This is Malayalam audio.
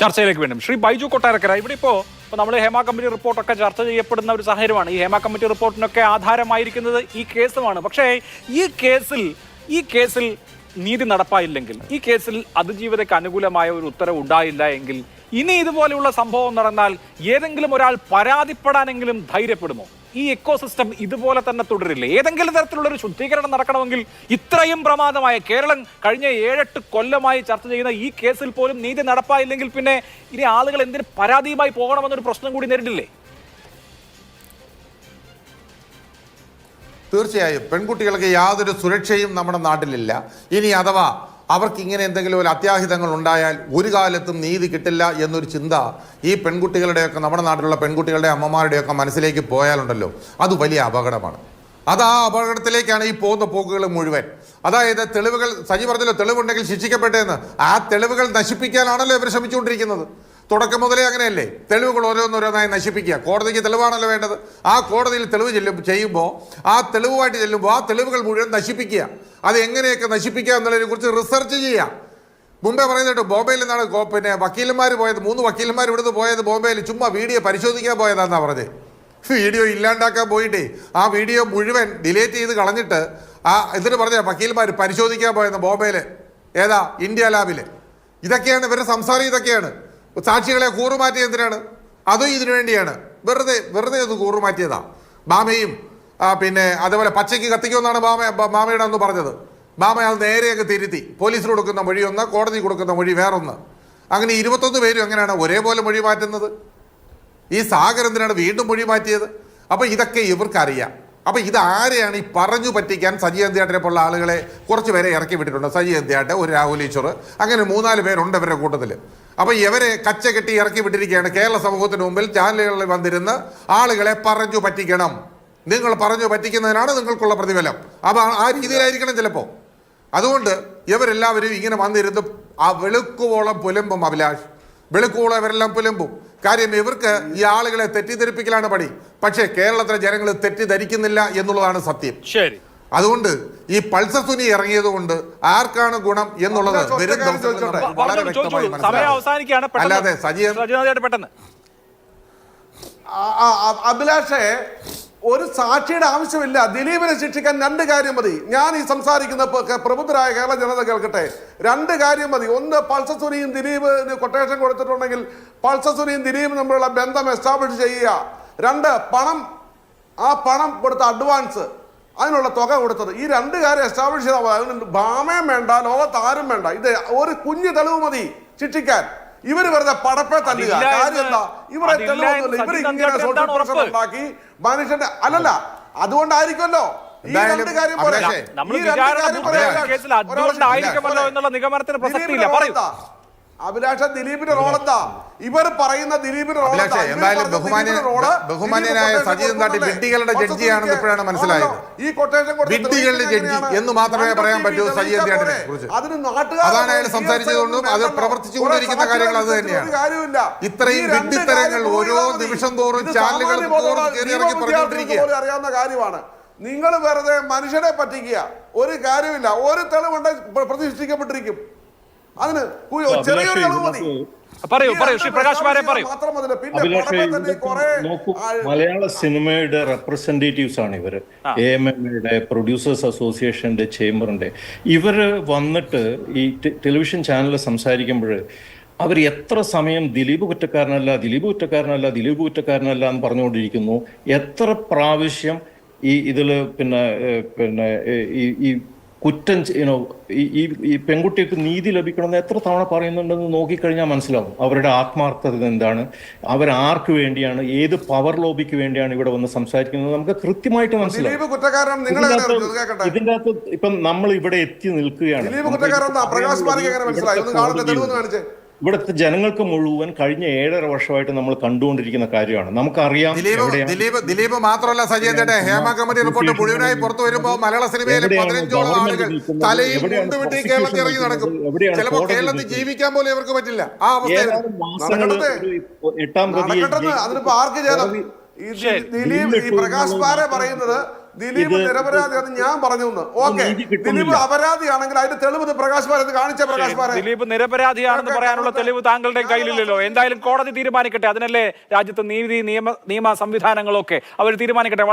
ചർച്ചയിലേക്ക് വേണം. ശ്രീ ബൈജു കൊട്ടാരക്കര, ഇവിടെ ഇപ്പോൾ നമ്മൾ ഹേമ കമ്മിറ്റി റിപ്പോർട്ടൊക്കെ ചർച്ച ചെയ്യപ്പെടുന്ന ഒരു സാഹചര്യമാണ്. ഈ ഹേമ കമ്മിറ്റി റിപ്പോർട്ടിനൊക്കെ ആധാരമായിരിക്കുന്നത് ഈ കേസുമാണ്. പക്ഷേ ഈ കേസിൽ നീതി നടപ്പായില്ലെങ്കിൽ, ഈ കേസിൽ അതിജീവിതയ്ക്ക് അനുകൂലമായ ഒരു ഉത്തരവ് ഉണ്ടായില്ല എങ്കിൽ, ഇനി ഇതുപോലെയുള്ള സംഭവം നടന്നാൽ ഏതെങ്കിലും ഒരാൾ പരാതിപ്പെടാനെങ്കിലും ധൈര്യപ്പെടുമോ? ഈ എക്കോസിസ്റ്റം ഇതുപോലെ തന്നെ തുടരില്ലേ? ഏതെങ്കിലും തരത്തിലുള്ള ഒരു ശുദ്ധീകരണം നടക്കണമെങ്കിൽ ഇത്രയും പ്രമാദമായ കേരളം കഴിഞ്ഞ 7-8 കൊല്ലമായി ചർച്ച ചെയ്യുന്ന ഈ കേസിൽ പോലും നീതി നടപ്പായില്ലെങ്കിൽ പിന്നെ ഇനി ആളുകൾ എന്തിന് പരാതിയുമായി പോകണമെന്നൊരു പ്രശ്നം കൂടി നേരിട്ടില്ലേ? തീർച്ചയായും പെൺകുട്ടികൾക്ക് യാതൊരു സുരക്ഷയും നമ്മുടെ നാട്ടിലില്ല. ഇനി അഥവാ അവർക്ക് ഇങ്ങനെ എന്തെങ്കിലും ഒരു അത്യാഹിതങ്ങൾ ഉണ്ടായാൽ ഒരു കാലത്തും നീതി കിട്ടില്ല എന്നൊരു ചിന്ത ഈ പെൺകുട്ടികളുടെയൊക്കെ, നമ്മുടെ നാട്ടിലുള്ള പെൺകുട്ടികളുടെ അമ്മമാരുടെയൊക്കെ മനസ്സിലേക്ക് പോയാലുണ്ടല്ലോ, അത് വലിയ അപകടമാണ്. അത് ആ അപകടത്തിലേക്കാണ് ഈ പോകുന്ന പോക്കുകൾ മുഴുവൻ. അതായത് തെളിവുകൾ, സജി പറഞ്ഞല്ലോ തെളിവുണ്ടെങ്കിൽ ശിക്ഷിക്കപ്പെട്ടെന്ന്, ആ തെളിവുകൾ നശിപ്പിക്കാനാണല്ലോ ഇവർ ശ്രമിച്ചുകൊണ്ടിരിക്കുന്നത്. തുടക്കം മുതലേ അങ്ങനെയല്ലേ? തെളിവുകൾ ഓരോന്നോരോന്നായി നശിപ്പിക്കുക. കോടതിക്ക് തെളിവാണല്ലോ വേണ്ടത്. ആ കോടതിയിൽ തെളിവ് ചെയ്യുമ്പോൾ ആ തെളിവുമായിട്ട് ചെല്ലുമ്പോൾ ആ തെളിവുകൾ മുഴുവൻ നശിപ്പിക്കുക. അത് എങ്ങനെയൊക്കെ നശിപ്പിക്കുക എന്നുള്ളതിനെ കുറിച്ച് റിസർച്ച് ചെയ്യുക. മുമ്പേ പറയുന്നുണ്ട് ബോംബെയിൽ നിന്നാണ് പിന്നെ വക്കീലന്മാർ പോയത്, 3 വക്കീലന്മാർ ഇവിടുന്ന് പോയത് ബോംബെയിൽ ചുമ്മാ വീഡിയോ പരിശോധിക്കാൻ പോയതാണെന്നാണ് പറഞ്ഞത്. വീഡിയോ ഇല്ലാണ്ടാക്കാൻ പോയിട്ടേ ആ വീഡിയോ മുഴുവൻ ഡിലീറ്റ് ചെയ്ത് കളഞ്ഞിട്ട് എന്നിട്ട് പറഞ്ഞ വക്കീലന്മാർ പരിശോധിക്കാൻ പോയെന്ന് ബോംബെയിൽ, ഏതാ ഇന്ത്യ ലാബിൽ. ഇതൊക്കെയാണ് ഇവരുടെ സംസാരം. ഇതൊക്കെയാണ് സാക്ഷികളെ കൂറുമാറ്റിയത് എന്തിനാണ്? അതും ഇതിനു വേണ്ടിയാണ്. വെറുതെ അത് കൂറുമാറ്റിയതാ. മാമയും പിന്നെ അതേപോലെ പച്ചയ്ക്ക് കത്തിക്കുമെന്നാണ് മാമയുടെ അന്ന് പറഞ്ഞത്. മാമ അത് നേരെയൊക്കെ തിരുത്തി. പോലീസിന് കൊടുക്കുന്ന മൊഴി ഒന്ന്, കോടതി കൊടുക്കുന്ന മൊഴി വേറൊന്ന്. അങ്ങനെ 21 പേരും എങ്ങനെയാണ് ഒരേപോലെ മൊഴി മാറ്റുന്നത്? ഈ സാഗർ എന്തിനാണ് വീണ്ടും മൊഴി മാറ്റിയത്? അപ്പോൾ ഇതൊക്കെ ഇവർക്കറിയാം. അപ്പോൾ ഇതാരെയാണ് ഈ പറഞ്ഞു പറ്റിക്കാൻ? സജി അന്ത്യാട്ടിനെ പോലുള്ള ആളുകളെ കുറച്ച് പേരെ ഇറക്കി വിട്ടിട്ടുണ്ട്. സജി അന്ത്യാട്ട്, ഒരു രാഹുൽ ഈശ്വർ, അങ്ങനെ 3-4 പേരുണ്ട് ഇവരുടെ കൂട്ടത്തിൽ. അപ്പോൾ ഇവരെ കച്ച കെട്ടി ഇറക്കി വിട്ടിരിക്കുകയാണ്. കേരള സമൂഹത്തിന് മുമ്പിൽ ചാനലുകളിൽ വന്നിരുന്ന് ആളുകളെ പറഞ്ഞു പറ്റിക്കണം. നിങ്ങൾ പറഞ്ഞു പറ്റിക്കുന്നതിനാണ് നിങ്ങൾക്കുള്ള പ്രതിഫലം. അപ്പോൾ ആ രീതിയിലായിരിക്കണം ചിലപ്പോൾ. അതുകൊണ്ട് ഇവരെല്ലാവരും ഇങ്ങനെ വന്നിരുന്ന് ആ വെളുക്കുവോളം പുലമ്പും. അഭിലാഷ്, വെളുക്കുവോളം ഇവരെല്ലാം പുലമ്പും. കാര്യം ഇവർക്ക് ഈ ആളുകളെ തെറ്റിദ്ധരിപ്പിക്കലാണ് പണി. പക്ഷേ കേരളത്തിലെ ജനങ്ങൾ തെറ്റിദ്ധരിക്കുന്നില്ല എന്നുള്ളതാണ് സത്യം. ശരി, അതുകൊണ്ട് ഈ പൾസർ സുനി ഇറങ്ങിയത് കൊണ്ട് ആർക്കാണ് ഗുണം എന്നുള്ളത് വരും ദിവസങ്ങളിൽ വളരെ വ്യക്തമായി മനസ്സിലാവും. അല്ലാതെ പെട്ടെന്ന് അഭിലാഷേ, ഒരു സാക്ഷിയുടെ ആവശ്യമില്ല. ദിലീപിനെ ശിക്ഷിക്കാൻ 2 കാര്യം മതി. ഞാൻ ഈ സംസാരിക്കുന്ന പ്രബുദ്ധരായ കേരള ജനത കേൾക്കട്ടെ. 2 കാര്യം മതി. ഒന്ന്, പൾസർ സുനിയും ദിലീപിന് കൊട്ടേഷൻ കൊടുത്തിട്ടുണ്ടെങ്കിൽ പൾസർ സുനിയും ദിലീപും തമ്മിലുള്ള ബന്ധം എസ്റ്റാബ്ലിഷ് ചെയ്യുക. 2, ആ പണം കൊടുത്ത അഡ്വാൻസ്, അതിനുള്ള തുക കൊടുത്തത്. ഈ 2 കാര്യം എസ്റ്റാബ്ലിഷ് ചെയ്താൽ അതിന് ഭാമയും വേണ്ട, ലോകത്ത് ആരും വേണ്ട. ഇത് ഒരു കുഞ്ഞു തെളിവ് മതി ശിക്ഷിക്കാൻ. ഇവര് വെറുതെ പടപ്പെ തല്ലുക. കാര്യം എന്താ? ഇവരെ തെളിവൊന്നുമില്ല. ഇവർ ഇങ്ങനെ സോഷ്യൽ പ്രഷർ ഉണ്ടാക്കി മനുഷ്യന്റെ അല്ലല്ല. അതുകൊണ്ടായിരിക്കുമല്ലോ ഈ 2 കാര്യം അഭിലാഷ ദിലീപിന്റെ റോൾ എന്താ? ഇവർ പറയുന്ന ദിലീപിന്റെ റോൾ ബഹുമാന്യനായ സജി അന്ത്യാട്ടി വിഡ്ഢികളുടെ ജഡ്ജിയാണെന്ന് ഇപ്പോഴാണ് മനസ്സിലായത്. ഈ കൊട്ടേഷൻ വിഡ്ഢികളുടെ ജഡ്ജി എന്ന് മാത്രമേ പറയാൻ പറ്റൂ സജി അന്ത്യാട്ടിനെ കുറിച്ച്. അതാണ് അയാൾ സംസാരിച്ചതുകൊണ്ടും അത് പ്രവർത്തിച്ചുകൊണ്ടിരിക്കുന്ന കാര്യങ്ങൾ അത് തന്നെയാണ്. ഇത്രയും വിഡ്ഢിത്തരങ്ങൾ ഓരോ നിമിഷം തോറും ചാനലുകൾ അറിയാവുന്ന കാര്യമാണ്. നിങ്ങൾ വെറുതെ മനുഷ്യനെ പറ്റിക്കുക. ഒരു കാര്യമില്ല. ഒരു തെളിവുണ്ട് പ്രതിഷ്ഠിക്കപ്പെട്ടിരിക്കും. അതിന് ചെറിയൊരു തെളിവ് മതി. മലയാള സിനിമയുടെ റെപ്രസെന്റേറ്റീവ്സ് ആണ് ഇവര്. AMMയുടെ, പ്രൊഡ്യൂസേഴ്സ് അസോസിയേഷന്റെ, ചേംബറിന്റെ. ഇവര് വന്നിട്ട് ഈ ടെലിവിഷൻ ചാനലിൽ സംസാരിക്കുമ്പോൾ അവർ എത്ര സമയം ദിലീപ് കുറ്റക്കാരനല്ല എന്ന് പറഞ്ഞുകൊണ്ടിരിക്കുന്നു. എത്ര പ്രാവശ്യം ഇതില് പിന്നെ ഈ കുറ്റം ഈ പെൺകുട്ടിക്ക് നീതി ലഭിക്കണമെന്ന് എത്ര തവണ പറയുന്നുണ്ടെന്ന് നോക്കിക്കഴിഞ്ഞാൽ മനസ്സിലാവും അവരുടെ ആത്മാർത്ഥത എന്താണ്, അവർ ആർക്ക് വേണ്ടിയാണ്, ഏത് പവർ ലോബിക്ക് വേണ്ടിയാണ് ഇവിടെ വന്ന് സംസാരിക്കുന്നത് നമുക്ക് കൃത്യമായിട്ട് മനസ്സിലാവും. ഇതിൻ്റെ അകത്ത് ഇപ്പം നമ്മൾ ഇവിടെ എത്തി നിൽക്കുകയാണ്. ഇവിടുത്തെ ജനങ്ങൾക്ക് മുഴുവൻ കഴിഞ്ഞ 7.5 വർഷമായിട്ട് നമ്മൾ കണ്ടുകൊണ്ടിരിക്കുന്ന കാര്യമാണ്. നമുക്കറിയാം. ദിലീപ് മാത്രമല്ല സജി അന്ത്യാട്ടി, ഹേമ കമ്മിറ്റി റിപ്പോർട്ട് മുഴുവനായി പുറത്തു വരുമ്പോൾ മലയാള സിനിമയിലെ 15ഓളം ആളുകൾ തലയിൽ കൊണ്ടുവിട്ട് കേരളത്തിൽ ഇറങ്ങി നടക്കും. ചിലപ്പോൾ കേരളത്തിൽ ജീവിക്കാൻ പോലും ഇവർക്ക് പറ്റില്ല. ആ അവസ്ഥയിൽ 8-ാം പ്രതി ഈ ശരി. ദിലീപ് ഈ പ്രകാശ് പാരെ പറയുന്നത് ദിലീപ് നിരപരാധി അത് ഞാൻ പറഞ്ഞു ഓക്കെ. ദിലീപ് അപരാധിയാണെങ്കിൽ അതിന്റെ തെളിവ് പ്രകാശ് പാര കാണിച്ച പ്രകാശ് പാര ദിലീപ് നിരപരാധിയാണെന്ന് പറയാനുള്ള തെളിവ് താങ്കളുടെ കയ്യിലില്ലല്ലോ. എന്തായാലും കോടതി തീരുമാനിക്കട്ടെ. അതിനല്ലേ രാജ്യത്ത് നിയമ സംവിധാനങ്ങളൊക്കെ അവർ തീരുമാനിക്കട്ടെ.